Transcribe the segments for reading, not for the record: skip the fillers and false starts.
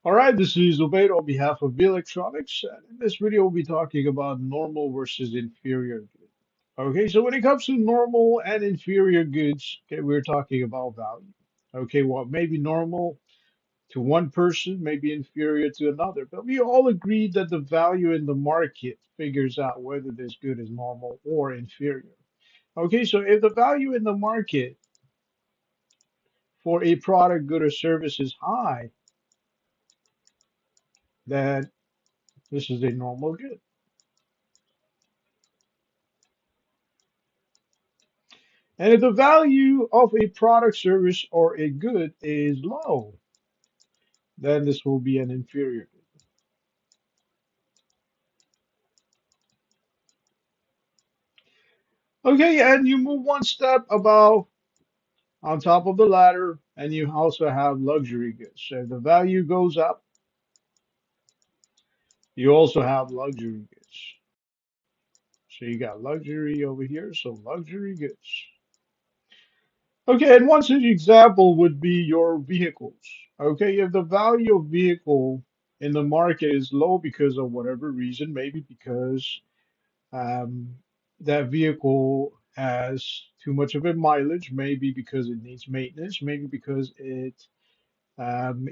All right, this is Ubaid on behalf of V Electronics. And in this video, we'll be talking about normal versus inferior goods. Okay, so when it comes to normal and inferior goods, okay, we're talking about value. Okay, what may be normal to one person may be inferior to another, but we all agree that the value in the market figures out whether this good is normal or inferior. Okay, so if the value in the market for a product, good, or service is high, then this is a normal good. And if the value of a product, service, or a good is low, then this will be an inferior good. Okay, and you move one step above on top of the ladder, and you also have luxury goods. So if the value goes up, you also have luxury goods. So you got luxury over here, so luxury goods. Okay, and one such example would be your vehicles. Okay, if the value of vehicle in the market is low because of whatever reason, maybe because um, that vehicle has too much of a mileage, maybe because it needs maintenance, maybe because it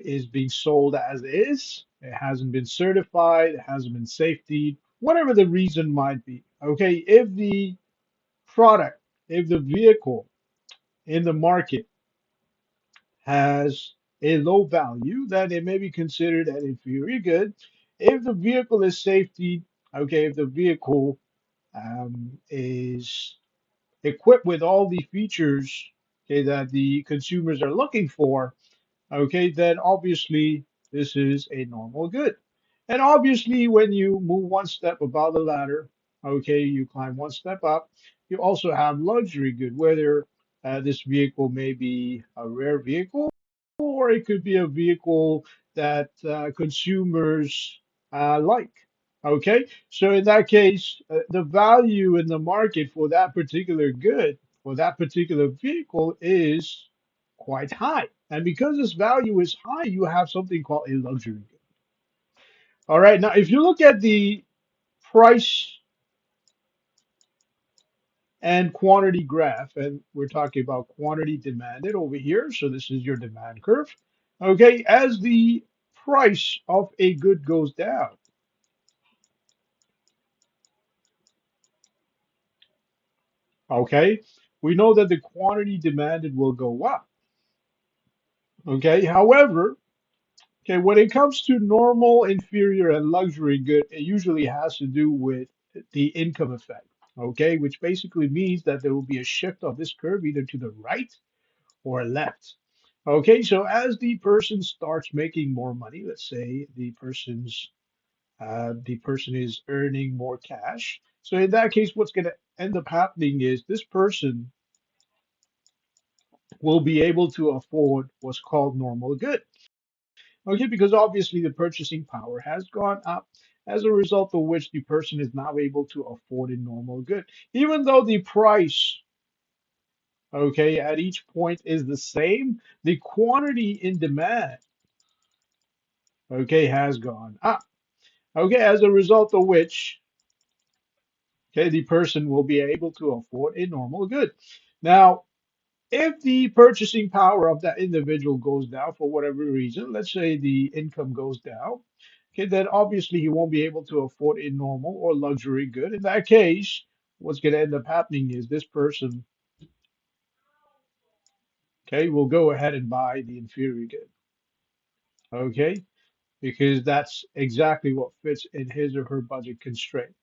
is being sold as is, it hasn't been certified, it hasn't been safety, whatever the reason might be. Okay, if the product, if the vehicle in the market has a low value, then it may be considered an inferior good. If the vehicle is safety, okay, if the vehicle is equipped with all the features, okay, that the consumers are looking for, okay, then obviously this is a normal good. And obviously, when you move one step above the ladder, okay, you climb one step up, you also have luxury good, whether this vehicle may be a rare vehicle or it could be a vehicle that consumers like. Okay, so in that case, the value in the market for that particular good, for that particular vehicle is quite high. And because this value is high, you have something called a luxury good. All right, now if you look at the price and quantity graph, and we're talking about quantity demanded over here, so this is your demand curve. Okay, as the price of a good goes down, okay, we know that the quantity demanded will go up. Okay, however, okay, when it comes to normal, inferior, and luxury good, it usually has to do with the income effect. Okay, which basically means that there will be a shift of this curve either to the right or left. Okay, so as the person starts making more money, let's say the person is earning more cash. So in that case, what's going to end up happening is this person will be able to afford what's called normal good. Okay, because obviously the purchasing power has gone up, as a result of which the person is now able to afford a normal good. Even though the price, okay, at each point is the same, the quantity in demand, okay, has gone up. Okay, as a result of which, okay, the person will be able to afford a normal good. Now, if the purchasing power of that individual goes down for whatever reason, let's say the income goes down, okay, then obviously he won't be able to afford a normal or luxury good. In that case, what's going to end up happening is this person, okay, will go ahead and buy the inferior good, okay, because that's exactly what fits in his or her budget constraint.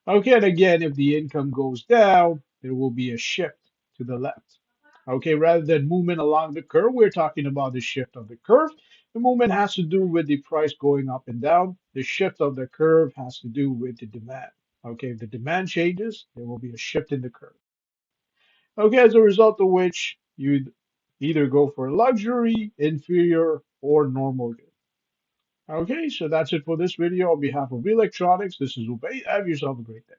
Okay, and again, if the income goes down, there will be a shift to the left. Okay, rather than movement along the curve, we're talking about the shift of the curve. The movement has to do with the price going up and down. The shift of the curve has to do with the demand. Okay, if the demand changes, there will be a shift in the curve. Okay, as a result of which you'd either go for luxury, inferior, or normal good. Okay, so that's it for this video. On behalf of Electronics, this is Ubay. Have yourself a great day.